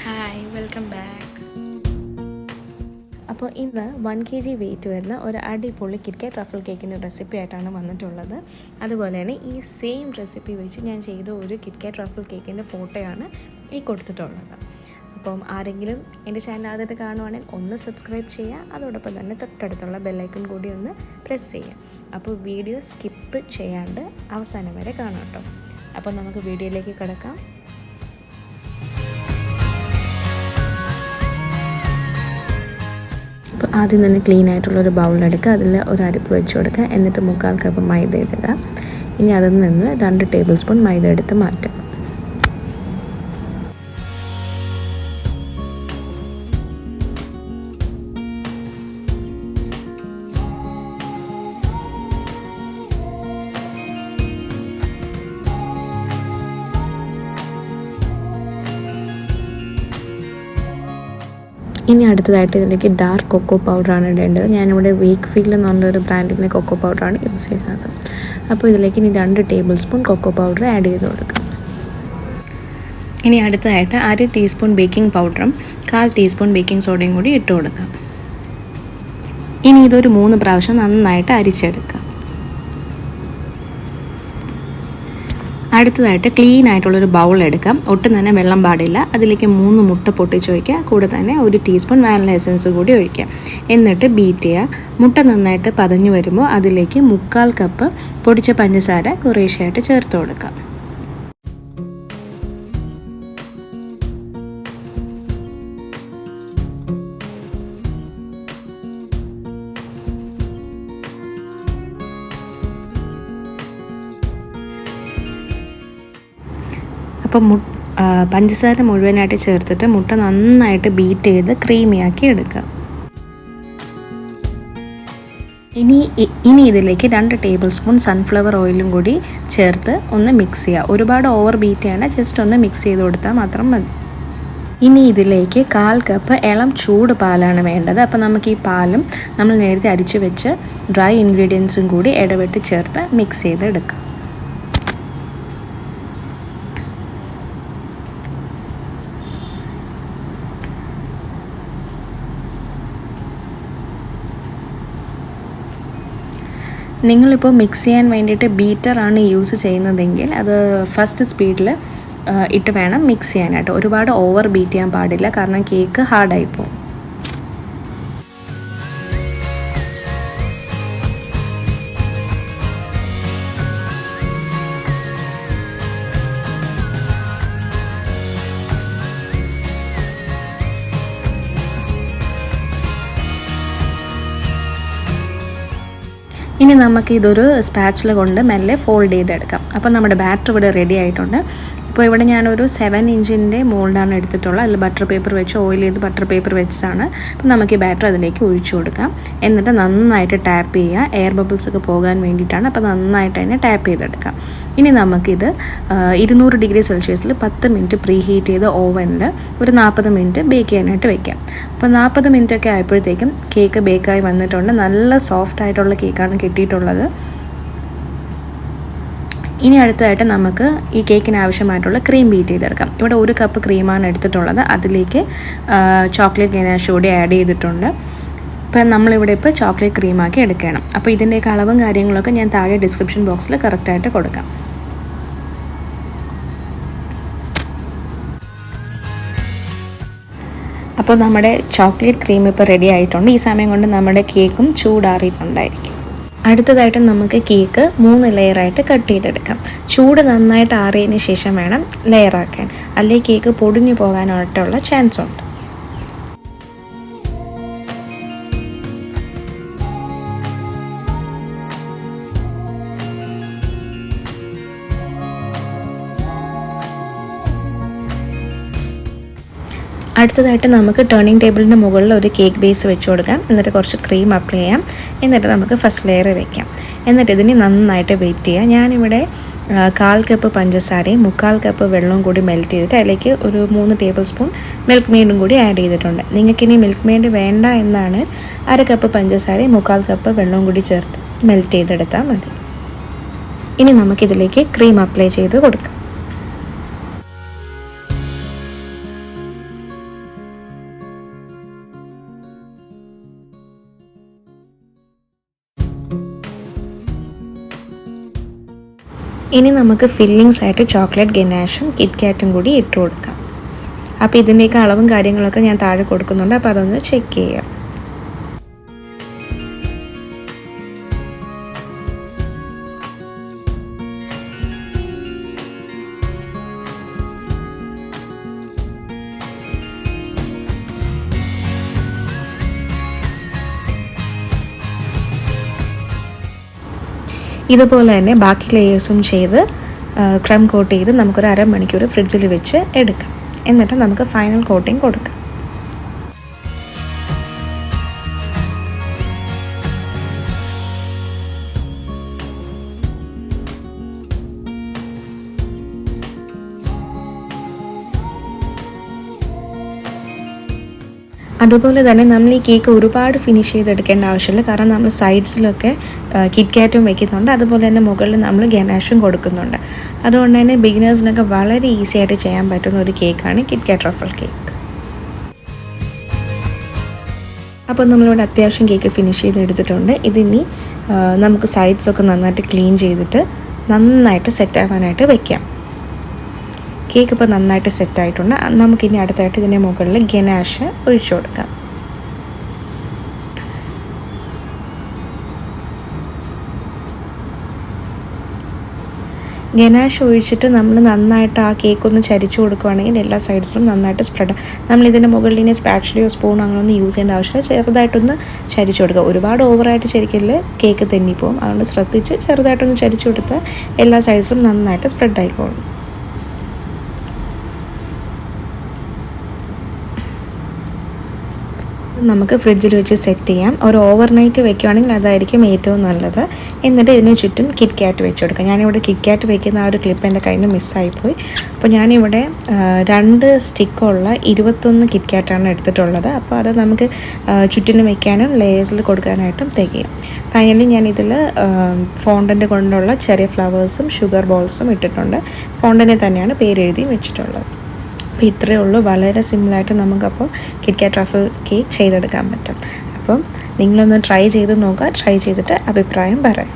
Hi, welcome back. അപ്പോൾ ഇന്ന് 1 kg wait വരുന്ന ഒരു അടിപൊളി കിറ്റ്കാറ്റ് ട്രഫിൾ കേക്കിൻ്റെ റെസിപ്പി ആയിട്ടാണ് വന്നിട്ടുള്ളത്. അതുപോലെ തന്നെ ഈ സെയിം റെസിപ്പി വെച്ച് ഞാൻ ചെയ്ത ഒരു കിറ്റ്കാറ്റ് ട്രഫിൾ കേക്കിൻ്റെ ഫോട്ടോയാണ് ഈ കൊടുത്തിട്ടുള്ളത്. അപ്പം ആരെങ്കിലും എൻ്റെ ചാനൽ ആദ്യമായിട്ട് കാണുവാണെങ്കിൽ ഒന്ന് സബ്സ്ക്രൈബ് ചെയ്യുക, അതോടൊപ്പം തന്നെ തൊട്ടടുത്തുള്ള ബെല്ലൈക്കൺ കൂടി ഒന്ന് പ്രസ് ചെയ്യുക. അപ്പോൾ വീഡിയോ സ്കിപ്പ് ചെയ്യാണ്ട് അവസാനം വരെ കാണാം കേട്ടോ. അപ്പോൾ നമുക്ക് വീഡിയോയിലേക്ക് കിടക്കാം. അപ്പോൾ ആദ്യം തന്നെ ക്ലീൻ ആയിട്ടുള്ളൊരു ബൗളെടുക്കുക, അതിൽ ഒരു അരിപ്പ് വെച്ച് കൊടുക്കുക, എന്നിട്ട് 1/4 കപ്പ് മൈദ ഇടുക. ഇനി അതിൽ നിന്ന് 2 ടേബിൾ സ്പൂൺ മൈദ എടുത്ത് മാറ്റാം. ഇനി അടുത്തതായിട്ട് ഇതിലേക്ക് ഡാർക്ക് കൊക്കോ പൗഡറാണ് ഇടേണ്ടത്. ഞാനിവിടെ വേക്ക്ഫീൽഡ് എന്ന് പറഞ്ഞൊരു ബ്രാൻഡിൻ്റെ കൊക്കോ പൗഡറാണ് യൂസ് ചെയ്യുന്നത്. അപ്പോൾ ഇതിലേക്ക് ഇനി 2 tablespoon cocoa powder add ചെയ്ത് കൊടുക്കാം. ഇനി അടുത്തതായിട്ട് 1/2 ടീസ്പൂൺ ബേക്കിംഗ് പൗഡറും 1/4 ടീസ്പൂൺ ബേക്കിംഗ് സോഡയും കൂടി ഇട്ട് കൊടുക്കാം. ഇനി ഇതൊരു 3 പ്രാവശ്യം നന്നായിട്ട് അരിച്ചെടുക്കാം. അടുത്തതായിട്ട് ക്ലീൻ ആയിട്ടുള്ളൊരു ബൗൾ എടുക്കാം. ഒട്ടും തന്നെ വെള്ളം പാടില്ല. അതിലേക്ക് 3 മുട്ട പൊട്ടിച്ച് ഒഴിക്കുക. കൂടെ തന്നെ 1 ടീസ്പൂൺ വാനില എസൻസ് കൂടി ഒഴിക്കുക. എന്നിട്ട് ബീറ്റ് ചെയ്യുക. മുട്ട നന്നായിട്ട് പതഞ്ഞു വരുമ്പോൾ അതിലേക്ക് 1/4 കപ്പ് പൊടിച്ച പഞ്ചസാര കുറേശ്ശെയായിട്ട് ചേർത്ത് കൊടുക്കുക. അപ്പം പഞ്ചസാര മുഴുവനായിട്ട് ചേർത്തിട്ട് മുട്ട നന്നായിട്ട് ബീറ്റ് ചെയ്ത് ക്രീമിയാക്കി എടുക്കുക. ഇനി ഇതിലേക്ക് 2 ടേബിൾ സ്പൂൺ സൺഫ്ലവർ ഓയിലും കൂടി ചേർത്ത് ഒന്ന് മിക്സ് ചെയ്യുക. ഒരുപാട് ഓവർ ബീറ്റ് ചെയ്യണ്ട, ജസ്റ്റ് ഒന്ന് മിക്സ് ചെയ്ത് കൊടുത്താൽ മാത്രം മതി. ഇനി ഇതിലേക്ക് 1/4 കപ്പ് ഇളം ചൂട് പാലാണ് വേണ്ടത്. അപ്പോൾ നമുക്ക് ഈ പാലും നമ്മൾ നേരത്തെ അരിച്ചു വെച്ച് ഡ്രൈ ഇൻഗ്രീഡിയൻസും കൂടി ഇടവിട്ട് ചേർത്ത് മിക്സ് ചെയ്തെടുക്കാം. നിങ്ങളിപ്പോൾ മിക്സ് ചെയ്യാൻ വേണ്ടിയിട്ട് ബീറ്ററാണ് യൂസ് ചെയ്യുന്നതെങ്കിൽ അത് ഫസ്റ്റ് സ്പീഡിൽ ഇട്ട് വേണം മിക്സ് ചെയ്യാനായിട്ട്. ഒരുപാട് ഓവർ ബീറ്റ് ചെയ്യാൻ പാടില്ല, കാരണം കേക്ക് ഹാർഡായി പോകും. ഇനി നമുക്ക് ഇതൊരു സ്പാച്ചില കൊണ്ട് മെല്ലെ ഫോൾഡ് ചെയ്തെടുക്കാം. അപ്പോൾ നമ്മുടെ ബാറ്റർ ഇവിടെ റെഡി ആയിട്ടുണ്ട്. ഇപ്പോൾ ഇവിടെ ഞാനൊരു 7 ഇഞ്ചിൻ്റെ മോൾഡാണ് എടുത്തിട്ടുള്ളത്. അതിൽ ബട്ടർ പേപ്പർ വെച്ച് ഓയിൽ ചെയ്ത് ബട്ടർ പേപ്പർ വെച്ചാണ്. അപ്പോൾ നമുക്ക് ഈ ബാറ്റർ അതിലേക്ക് ഒഴിച്ചു കൊടുക്കാം. എന്നിട്ട് നന്നായിട്ട് ടാപ്പ് ചെയ്യുക. എയർ ബബിൾസ് ഒക്കെ പോകാൻ വേണ്ടിയിട്ടാണ്. അപ്പോൾ നന്നായിട്ട് തന്നെ ടാപ്പ് ചെയ്തെടുക്കാം. ഇനി നമുക്കിത് 200 ഡിഗ്രി സെൽഷ്യസിൽ 10 മിനിറ്റ് പ്രീ ഹീറ്റ് ചെയ്ത് ഓവനിൽ ഒരു 40 മിനിറ്റ് ബേക്ക് ചെയ്യാനായിട്ട് വെക്കാം. അപ്പോൾ 40 മിനിറ്റ് ഒക്കെ ആയപ്പോഴത്തേക്കും കേക്ക് ബേക്കായി വന്നിട്ടുണ്ട്. നല്ല സോഫ്റ്റ് ആയിട്ടുള്ള കേക്കാണ് കിട്ടിയിട്ടുള്ളത്. ഇനി അടുത്തതായിട്ട് നമുക്ക് ഈ കേക്കിന് ആവശ്യമായിട്ടുള്ള ക്രീം ബീറ്റ് ചെയ്തെടുക്കാം. ഇവിടെ 1 കപ്പ് ക്രീമാണ് എടുത്തിട്ടുള്ളത്. അതിലേക്ക് ചോക്ലേറ്റ് ഗനാഷ് കൂടി ആഡ് ചെയ്തിട്ടുണ്ട്. ഇപ്പം നമ്മളിവിടെ ഇപ്പോൾ ചോക്ലേറ്റ് ക്രീമാക്കി എടുക്കണം. അപ്പോൾ ഇതിൻ്റെയൊക്കെ അളവും കാര്യങ്ങളൊക്കെ ഞാൻ താഴെ ഡിസ്ക്രിപ്ഷൻ ബോക്സിൽ കറക്റ്റായിട്ട് കൊടുക്കാം. അപ്പോൾ നമ്മുടെ ചോക്ലേറ്റ് ക്രീം ഇപ്പോൾ റെഡി ആയിട്ടുണ്ട്. ഈ സമയം കൊണ്ട് നമ്മുടെ കേക്കും ചൂടാറിയിട്ടുണ്ടായിരിക്കും. അടുത്തതായിട്ട് നമുക്ക് കേക്ക് 3 ലെയറായിട്ട് കട്ട് ചെയ്തെടുക്കാം. ചൂട് നന്നായിട്ട് ആറിയതിന് ശേഷം വേണം ലെയറാക്കാൻ, അല്ലെങ്കിൽ കേക്ക് പൊടിഞ്ഞു പോകാനായിട്ടുള്ള ചാൻസ് ഉണ്ട്. അടുത്തതായിട്ട് നമുക്ക് ടേണിംഗ് ടേബിളിൻ്റെ മുകളിൽ ഒരു കേക്ക് ബേസ് വെച്ച് കൊടുക്കാം. എന്നിട്ട് കുറച്ച് ക്രീം അപ്ലൈ ചെയ്യാം. എന്നിട്ട് നമുക്ക് ഫസ്റ്റ് ലെയർ വയ്ക്കാം. എന്നിട്ട് ഇതിന് നന്നായിട്ട് വെയിറ്റ് ചെയ്യാം. ഞാനിവിടെ 1/4 കപ്പ് പഞ്ചസാരയും 1/4 കപ്പ് വെള്ളവും കൂടി മെൽറ്റ് ചെയ്തിട്ട് അതിലേക്ക് ഒരു 3 ടേബിൾ സ്പൂൺ മിൽക്ക് മെയ്ഡും കൂടി ആഡ് ചെയ്തിട്ടുണ്ട്. നിങ്ങൾക്കിനി മിൽക്ക് മെയ്ഡ് വേണ്ട എന്നാണ് 1/2 കപ്പ് പഞ്ചസാരയും 1/4 കപ്പ് വെള്ളവും കൂടി ചേർത്ത് മെൽറ്റ് ചെയ്തെടുത്താൽ മതി. ഇനി നമുക്കിതിലേക്ക് ക്രീം അപ്ലൈ ചെയ്ത് കൊടുക്കാം. ഇനി നമുക്ക് ഫില്ലിങ്സ് ആയിട്ട് ചോക്ലേറ്റ് ഗനാഷും കിറ്റ്കാറ്റും കൂടി ഇട്ട് കൊടുക്കാം. അപ്പോൾ ഇതിൻ്റെയൊക്കെ അളവും കാര്യങ്ങളൊക്കെ ഞാൻ താഴെ കൊടുക്കുന്നുണ്ട്, അപ്പോൾ അതൊന്ന് ചെക്ക് ചെയ്യാം. ഇതുപോലെ തന്നെ ബാക്കി ലെയേഴ്സും ചെയ്ത് ക്രം കോട്ട് ചെയ്ത് നമുക്കൊരു അരമണിക്കൂർ ഫ്രിഡ്ജിൽ വെച്ച് എടുക്കാം. എന്നിട്ട് നമുക്ക് ഫൈനൽ കോട്ടിങ് കൊടുക്കാം. അതുപോലെ തന്നെ നമ്മൾ ഈ കേക്ക് ഒരുപാട് ഫിനിഷ് ചെയ്തെടുക്കേണ്ട ആവശ്യമില്ല, കാരണം നമ്മൾ സൈഡ്സിലൊക്കെ കിറ്റ്കാറ്റും വെക്കുന്നുണ്ട്, അതുപോലെ തന്നെ മുകളിൽ നമ്മൾ ഗനാഷും കൊടുക്കുന്നുണ്ട്. അതുകൊണ്ട് തന്നെ ബിഗിനേഴ്സിനൊക്കെ വളരെ ഈസി ആയിട്ട് ചെയ്യാൻ പറ്റുന്ന ഒരു കേക്കാണ് കിറ്റ്കാറ്റ് ട്രഫിൾ കേക്ക്. അപ്പോൾ നമ്മളിവിടെ അത്യാവശ്യം കേക്ക് ഫിനിഷ് ചെയ്തെടുത്തിട്ടുണ്ട്. ഇതിനി നമുക്ക് സൈഡ്സൊക്കെ നന്നായിട്ട് ക്ലീൻ ചെയ്തിട്ട് നന്നായിട്ട് സെറ്റാവാനായിട്ട് വെക്കാം. കേക്ക് ഇപ്പോൾ നന്നായിട്ട് സെറ്റായിട്ടുണ്ട്. നമുക്കിനി അടുത്തായിട്ട് ഇതിൻ്റെ മുകളിൽ ഗനാഷ് ഒഴിച്ചു കൊടുക്കാം. ഗനാഷ് ഒഴിച്ചിട്ട് നമ്മൾ നന്നായിട്ട് ആ കേക്ക് ഒന്ന് ചരിച്ചു കൊടുക്കുകയാണെങ്കിൽ എല്ലാ സൈഡ്സിലും നന്നായിട്ട് സ്പ്രെഡ്. നമ്മളിതിൻ്റെ മുകളിൽ ഇനി സ്പാച്ചുലയോ സ്പൂണോ അങ്ങനെയൊന്നും യൂസ് ചെയ്യേണ്ട ആവശ്യമില്ല. ചെറുതായിട്ടൊന്ന് ചരിച്ചു കൊടുക്കുക. ഒരുപാട് ഓവറായിട്ട് ചരിക്കല് കേക്ക് തെന്നിപ്പോവും. അതുകൊണ്ട് ശ്രദ്ധിച്ച് ചെറുതായിട്ടൊന്ന് ചരിച്ചു കൊടുത്താൽ എല്ലാ സൈഡ്സിലും നന്നായിട്ട് സ്പ്രെഡ് ആയിക്കോളും. നമുക്ക് ഫ്രിഡ്ജിൽ വെച്ച് സെറ്റ് ചെയ്യാം. ഒരു ഓവർനൈറ്റ് വെക്കുകയാണെങ്കിൽ അതായിരിക്കും ഏറ്റവും നല്ലത്. എന്നിട്ട് ഇതിന് ചുറ്റും കിറ്റ്കാറ്റ് വെച്ച് കൊടുക്കാം. ഞാനിവിടെ കിറ്റ്കാറ്റ് വെക്കുന്ന ആ ഒരു ക്ലിപ്പ് എൻ്റെ കയ്യിൽ നിന്ന് മിസ്സായിപ്പോയി. അപ്പോൾ ഞാനിവിടെ 2 സ്റ്റിക്കുള്ള 21 കിറ്റ്കാറ്റാണ് എടുത്തിട്ടുള്ളത്. അപ്പോൾ അത് നമുക്ക് ചുറ്റിനും വെക്കാനും ലെയേഴ്സിൽ കൊടുക്കാനായിട്ടും തികയും. ഫൈനലി ഞാനിതിൽ ഫോണ്ടൻ്റ് കൊണ്ടുള്ള ചെറിയ ഫ്ലവേഴ്സും ഷുഗർ ബോൾസും ഇട്ടിട്ടുണ്ട്. ഫോണ്ടനെ തന്നെയാണ് പേരെഴുതി വെച്ചിട്ടുള്ളത്. അപ്പോൾ ഇത്രയേ ഉള്ളൂ. വളരെ സിമ്പിളായിട്ട് നമുക്കപ്പോൾ കിറ്റ്കാറ്റ് ട്രഫിൾ കേക്ക് ചെയ്തെടുക്കാൻ പറ്റും. അപ്പം നിങ്ങളൊന്ന് ട്രൈ ചെയ്ത് നോക്കുക. ട്രൈ ചെയ്തിട്ട് അഭിപ്രായം പറയാം.